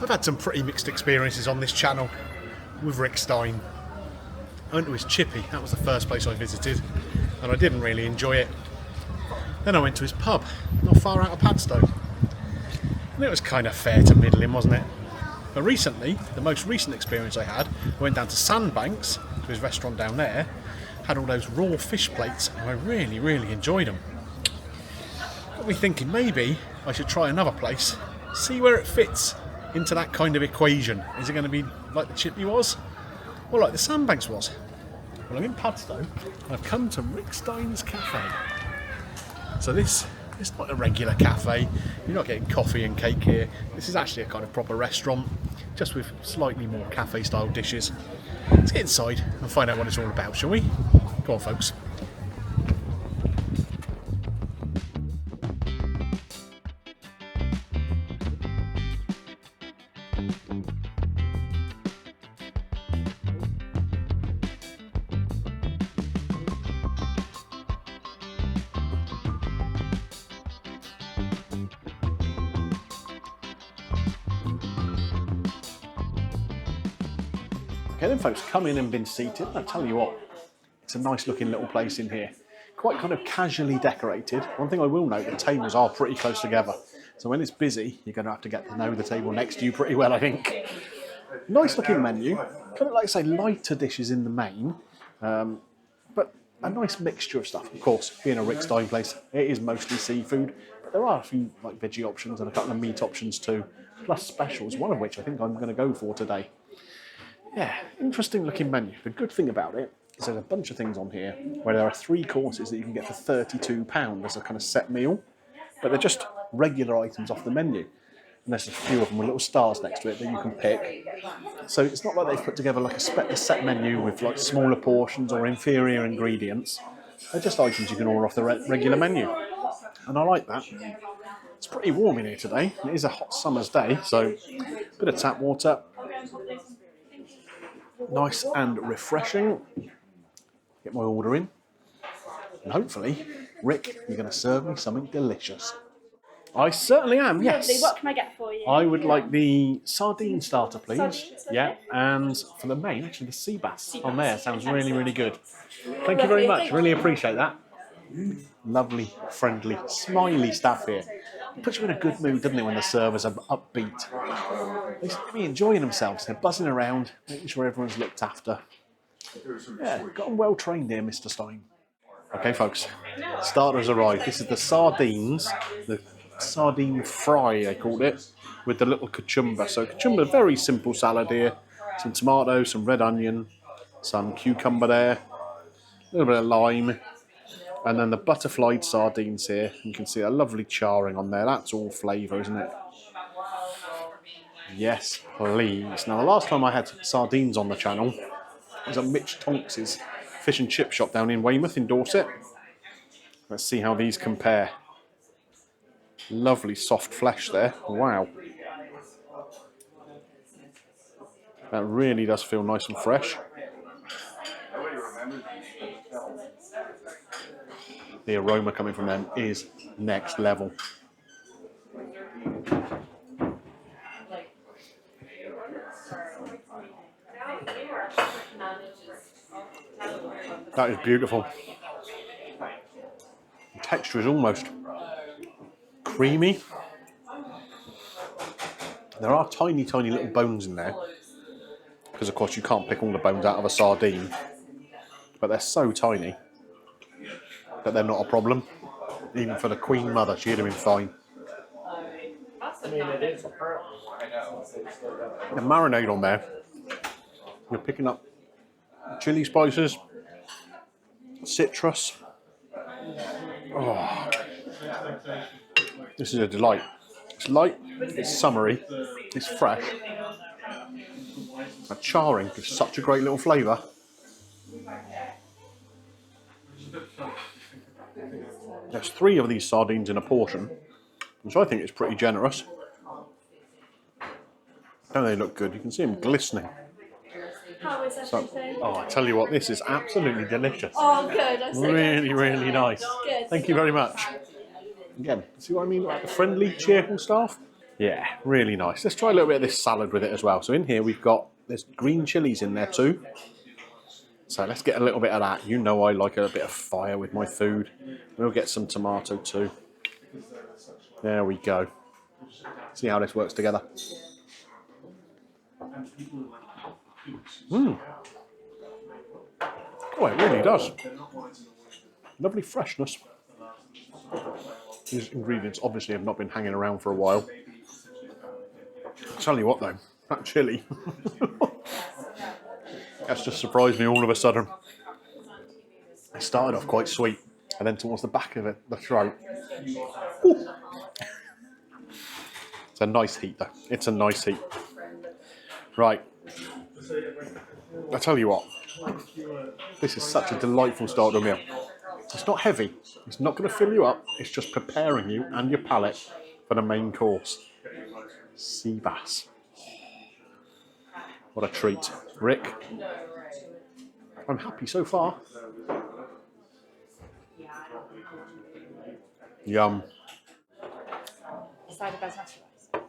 I've had some pretty mixed experiences on this channel with Rick Stein. I went to his Chippy, that was the first place I visited, and I didn't really enjoy it. Then I went to his pub, not far out of Padstow, and it was kind of fair to middling, wasn't it? But recently, the most recent experience I had, I went down to Sandbanks, to his restaurant down there, had all those raw fish plates, and I really, really enjoyed them. Got me thinking maybe I should try another place, see where it fits into that kind of equation. Is it going to be like the Chippy was, or like the Sandbanks was? Well, I'm in Padstow, and I've come to Rick Stein's Cafe. So this is not a regular cafe, you're not getting coffee and cake here. This is actually a kind of proper restaurant, just with slightly more cafe style dishes. Let's get inside and find out what it's all about, shall we? Go on, folks. Okay then folks, come in and been seated. I tell you what, it's a nice looking little place in here. Quite kind of casually decorated. One thing I will note, the tables are pretty close together. So when it's busy, you're going to have to get to know the table next to you pretty well, I think. Nice looking menu. Kind of like I say, lighter dishes in the main. But a nice mixture of stuff. Of course, being a Rick Stein place, it is mostly seafood. But there are a few like veggie options and a couple of meat options too. Plus specials, one of which I think I'm going to go for today. Yeah, interesting looking menu. The good thing about it is there's a bunch of things on here where there are 3 courses that you can get for £32 as a kind of set meal, but they're just regular items off the menu. And there's a few of them with little stars next to it that you can pick. So it's not like they've put together like a set menu with like smaller portions or inferior ingredients. They're just items you can order off the regular menu. And I like that. It's pretty warm in here today. It is a hot summer's day, so a bit of tap water. Nice and refreshing. Get my order in. And hopefully, Rick, you're going to serve me something delicious. I certainly am, yes. Lovely. What can I get for you? I would like the sardine starter, please. Sardines, okay. Yeah, and for the main, actually the sea bass on there sounds really, really good. Thank you very much. Really appreciate that. Lovely, friendly, smiley staff here. It puts you in a good mood, doesn't it, when the servers are upbeat. They seem to be enjoying themselves. They're buzzing around, making sure everyone's looked after. Yeah, got them well trained here, Mr. Stein. Okay, folks, starters arrived. This is the sardines, the sardine fry, they called it, with the little kachumba. So kachumba, very simple salad here. Some tomatoes, some red onion, some cucumber there, a little bit of lime. And then the butterflied sardines here. You can see a lovely charring on there. That's all flavour, isn't it? Yes, please. Now, the last time I had sardines on the channel was at Mitch Tonks's fish and chip shop down in Weymouth in Dorset. Let's see how these compare. Lovely soft flesh there. Wow. That really does feel nice and fresh. The aroma coming from them is next level. That is beautiful. The texture is almost creamy. There are tiny, tiny little bones in there, because of course you can't pick all the bones out of a sardine, but they're so tiny that they're not a problem. Even for the Queen Mother, she'd have been fine. The marinade on there, you're picking up chili spices, citrus. Oh, this is a delight. It's light, it's summery, it's fresh. That charring gives such a great little flavour. There's 3 of these sardines in a portion, which I think is pretty generous. Don't they look good? You can see them glistening. How is everything? Oh, I tell you what, this is absolutely delicious. Oh, good. I'm so really, really nice. Good. Thank you very much. Again, see what I mean about the friendly, cheerful staff? Yeah, really nice. Let's try a little bit of this salad with it as well. So in here there's green chilies in there too. So let's get a little bit of that. You know I like a bit of fire with my food. We'll get some tomato too. There we go. See how this works together. Oh, it really does. Lovely freshness. These ingredients obviously have not been hanging around for a while. I'll tell you what though, that chilli, that's just surprised me all of a sudden. It started off quite sweet, and then towards the back of it, the throat. Ooh. It's a nice heat though. It's a nice heat. Right. I tell you what, this is such a delightful start to a meal. It's not heavy. It's not going to fill you up. It's just preparing you and your palate for the main course. Sea bass. What a treat. Rick, I'm happy so far. Yum.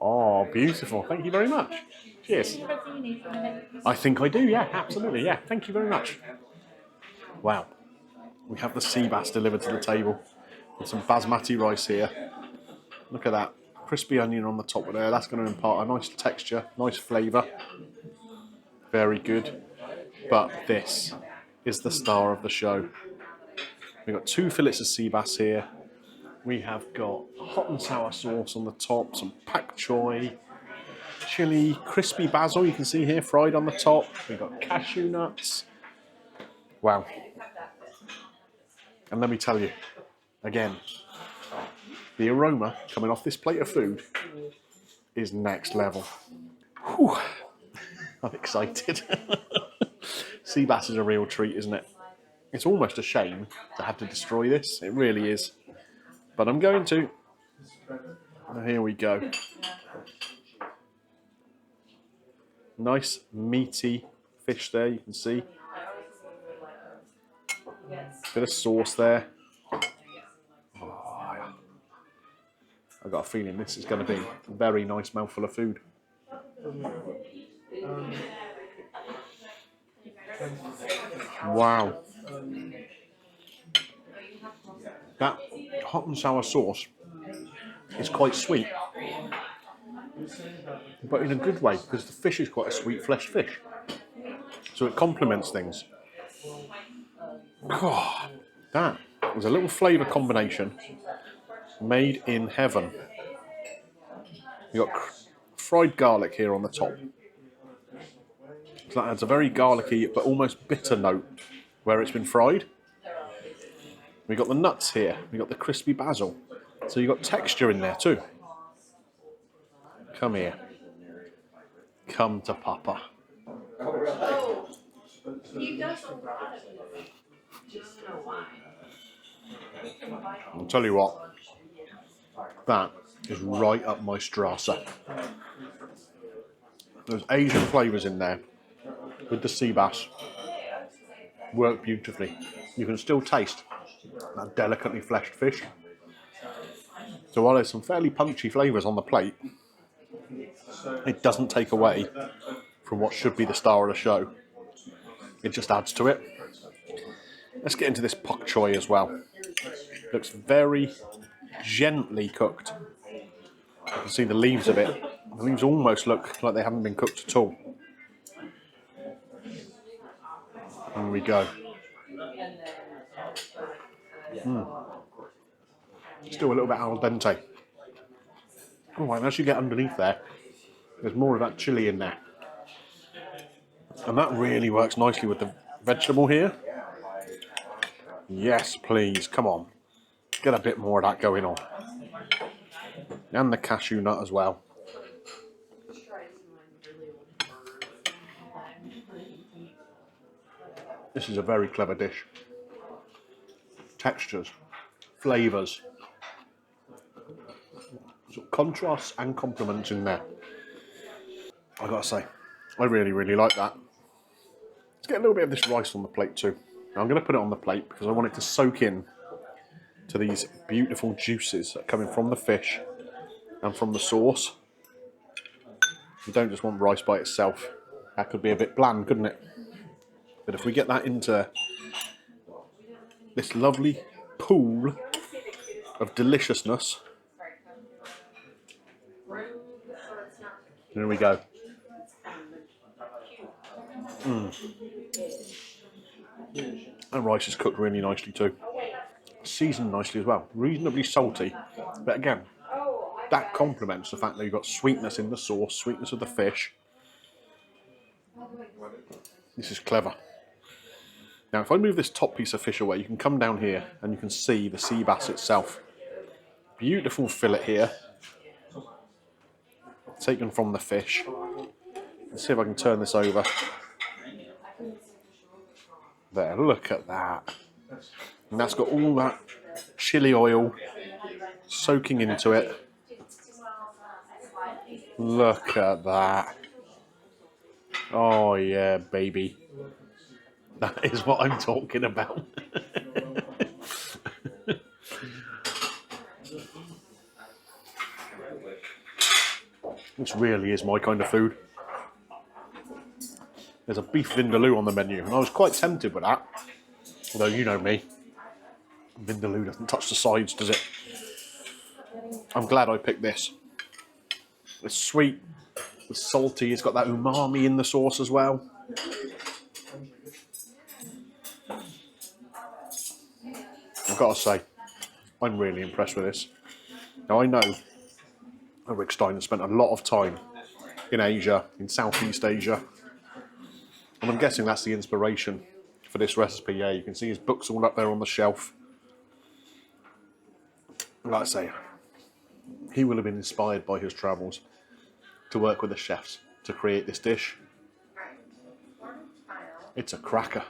Oh, beautiful. Thank you very much. Cheers. I think I do, yeah, absolutely, yeah. Thank you very much. Wow. We have the sea bass delivered to the table with some basmati rice here. Look at that. Crispy onion on the top of there. That's going to impart a nice texture, nice flavour. Very good. But this is the star of the show. We've got 2 fillets of sea bass here. We have got hot and sour sauce on the top, some pak choy, chili, crispy basil, you can see here, fried on the top. We've got cashew nuts. Wow. And let me tell you, again, the aroma coming off this plate of food is next level. Whew. I'm excited. Sea bass is a real treat, isn't it? It's almost a shame to have to destroy this. It really is. But I'm going to. Here we go. Nice meaty fish there, you can see. Bit of sauce there. Oh, I've got a feeling this is going to be a very nice mouthful of food. Wow. That hot and sour sauce is quite sweet, but in a good way, because the fish is quite a sweet fleshed fish. So it complements things. Oh, that was a little flavour combination made in heaven. You've got fried garlic here on the top. So that adds a very garlicky but almost bitter note where it's been fried. We've got the nuts here. We've got the crispy basil. So you've got texture in there too. Come here. Come to Papa. I'll tell you what, that is right up my Strasse. Those Asian flavours in there with the sea bass work beautifully. You can still taste that delicately fleshed fish. So while there's some fairly punchy flavours on the plate, it doesn't take away from what should be the star of the show. It just adds to it. Let's get into this pak choy as well. Looks very gently cooked. You can see the leaves of it. The leaves almost look like they haven't been cooked at all. Here we go. Still a little bit al dente. Oh, and as you get underneath there, there's more of that chili in there. And that really works nicely with the vegetable here. Yes, please, come on. Get a bit more of that going on. And the cashew nut as well. This is a very clever dish. Textures, flavours, sort of contrasts and complements in there. I gotta say, I really, really like that. Let's get a little bit of this rice on the plate too. Now I'm going to put it on the plate because I want it to soak in to these beautiful juices that are coming from the fish and from the sauce. You don't just want rice by itself. That could be a bit bland, couldn't it? But if we get that into this lovely pool of deliciousness, there we go. And rice is cooked really nicely too. Seasoned nicely as well. Reasonably salty. But again, that complements the fact that you've got sweetness in the sauce, sweetness of the fish. This is clever. Now, if I move this top piece of fish away, you can come down here and you can see the sea bass itself. Beautiful fillet here. Taken from the fish. Let's see if I can turn this over. There, look at that. And that's got all that chili oil soaking into it. Look at that. Oh yeah, baby. That is what I'm talking about. This really is my kind of food. There's a beef vindaloo on the menu, and I was quite tempted with that. Although, you know me, vindaloo doesn't touch the sides, does it? I'm glad I picked this. It's sweet, it's salty, it's got that umami in the sauce as well. I've got to say, I'm really impressed with this. Now, I know Rick Stein has spent a lot of time in Asia, in Southeast Asia, and I'm guessing that's the inspiration for this recipe. Yeah, you can see his books all up there on the shelf. Like I say, he will have been inspired by his travels to work with the chefs to create this dish. It's a cracker.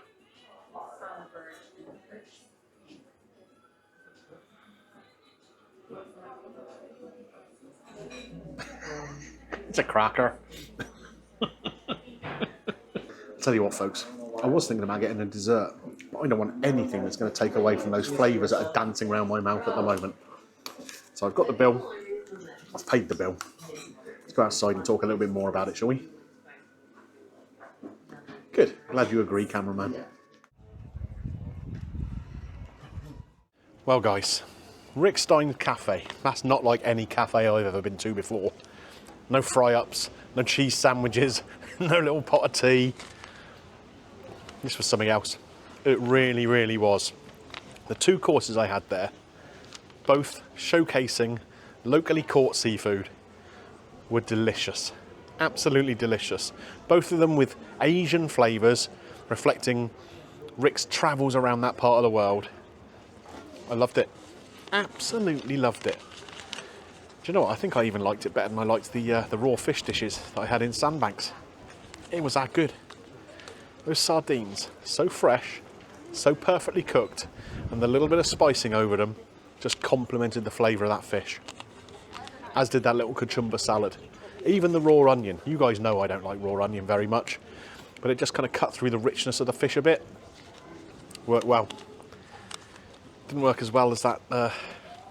It's a cracker. Tell you what, folks, I was thinking about getting a dessert, but I don't want anything that's going to take away from those flavours that are dancing around my mouth at the moment. So I've got the bill. I've paid the bill. Let's go outside and talk a little bit more about it, shall we? Good. Glad you agree, cameraman. Well, guys, Rick Stein Cafe. That's not like any cafe I've ever been to before. No fry-ups, no cheese sandwiches, no little pot of tea. This was something else. It really, really was. The two courses I had there, both showcasing locally caught seafood, were delicious. Absolutely delicious. Both of them with Asian flavours, reflecting Rick's travels around that part of the world. I loved it. Absolutely loved it. Do you know what? I think I even liked it better than I liked the raw fish dishes that I had in Sandbanks. It was that good. Those sardines, so fresh, so perfectly cooked, and the little bit of spicing over them just complemented the flavour of that fish. As did that little kachumba salad. Even the raw onion. You guys know I don't like raw onion very much, but it just kind of cut through the richness of the fish a bit. Worked well. Didn't work as well as that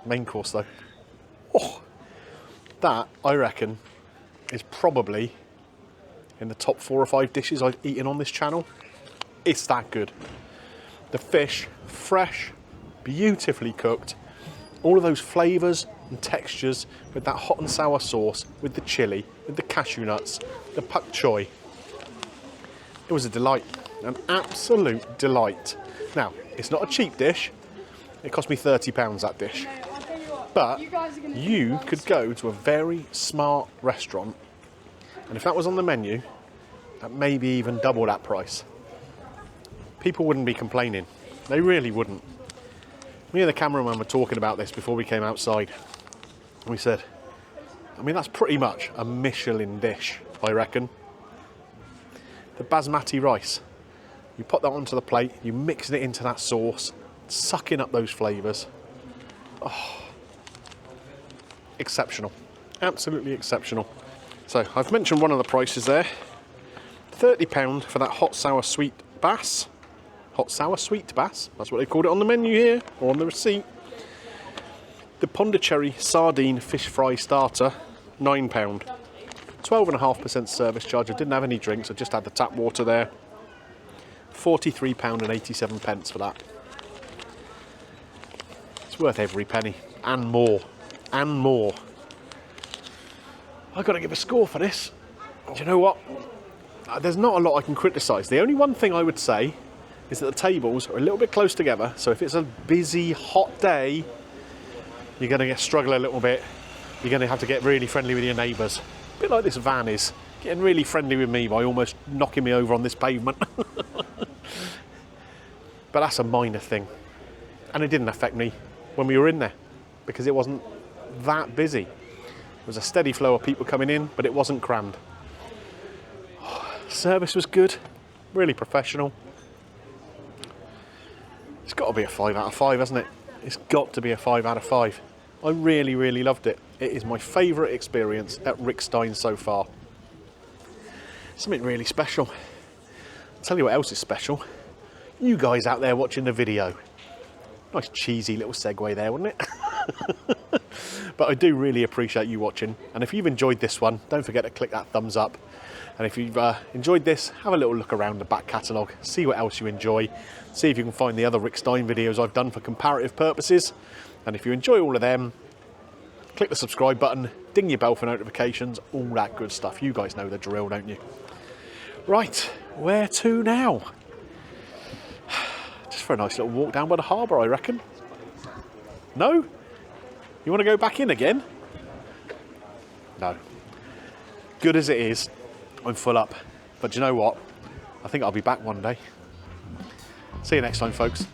main course though. Oh, that, I reckon, is probably in the top 4 or 5 dishes I've eaten on this channel. It's that good. The fish, fresh, beautifully cooked, all of those flavours and textures with that hot and sour sauce, with the chilli, with the cashew nuts, the pak choy. It was a delight, an absolute delight. Now, it's not a cheap dish. It cost me £30, that dish. But you could go to a very smart restaurant, and if that was on the menu, that maybe even double that price. People wouldn't be complaining. They really wouldn't. Me and the cameraman were talking about this before we came outside. And we said, I mean, that's pretty much a Michelin dish, I reckon. The basmati rice. You put that onto the plate, you mix it into that sauce, sucking up those flavours. Oh, exceptional. Absolutely exceptional. So I've mentioned one of the prices there. £30 for that hot sour sweet bass. Hot sour sweet bass, that's what they called it on the menu here, or on the receipt. The Pondicherry sardine fish fry starter, £9. 12.5% service charge. I didn't have any drinks, I just had the tap water there. £43.87 for that. It's worth every penny, and more, and more. I've got to give a score for this. Do you know what? There's not a lot I can criticise. The only one thing I would say is that the tables are a little bit close together, so if it's a busy, hot day, you're going to struggle a little bit. You're going to have to get really friendly with your neighbours. A bit like this van is, getting really friendly with me by almost knocking me over on this pavement. But that's a minor thing. And it didn't affect me when we were in there, because it wasn't that busy. There was a steady flow of people coming in, but it wasn't crammed. Service was good, really professional. It's got to be a 5 out of 5, hasn't it? It's got to be a 5 out of 5. I really, really loved it. It is my favourite experience at Rick Stein so far. Something really special. I'll tell you what else is special. You guys out there watching the video. Nice cheesy little segue there, wasn't it? But I do really appreciate you watching. And if you've enjoyed this one, don't forget to click that thumbs up. And if you've enjoyed this, have a little look around the back catalogue, see what else you enjoy, see if you can find the other Rick Stein videos I've done for comparative purposes. And if you enjoy all of them, click the subscribe button, ding your bell for notifications, all that good stuff. You guys know the drill, don't you? Right, where to now? Just for a nice little walk down by the harbour, I reckon. No? You want to go back in again? No. Good as it is, I'm full up. But do you know what? I think I'll be back one day. See you next time, folks.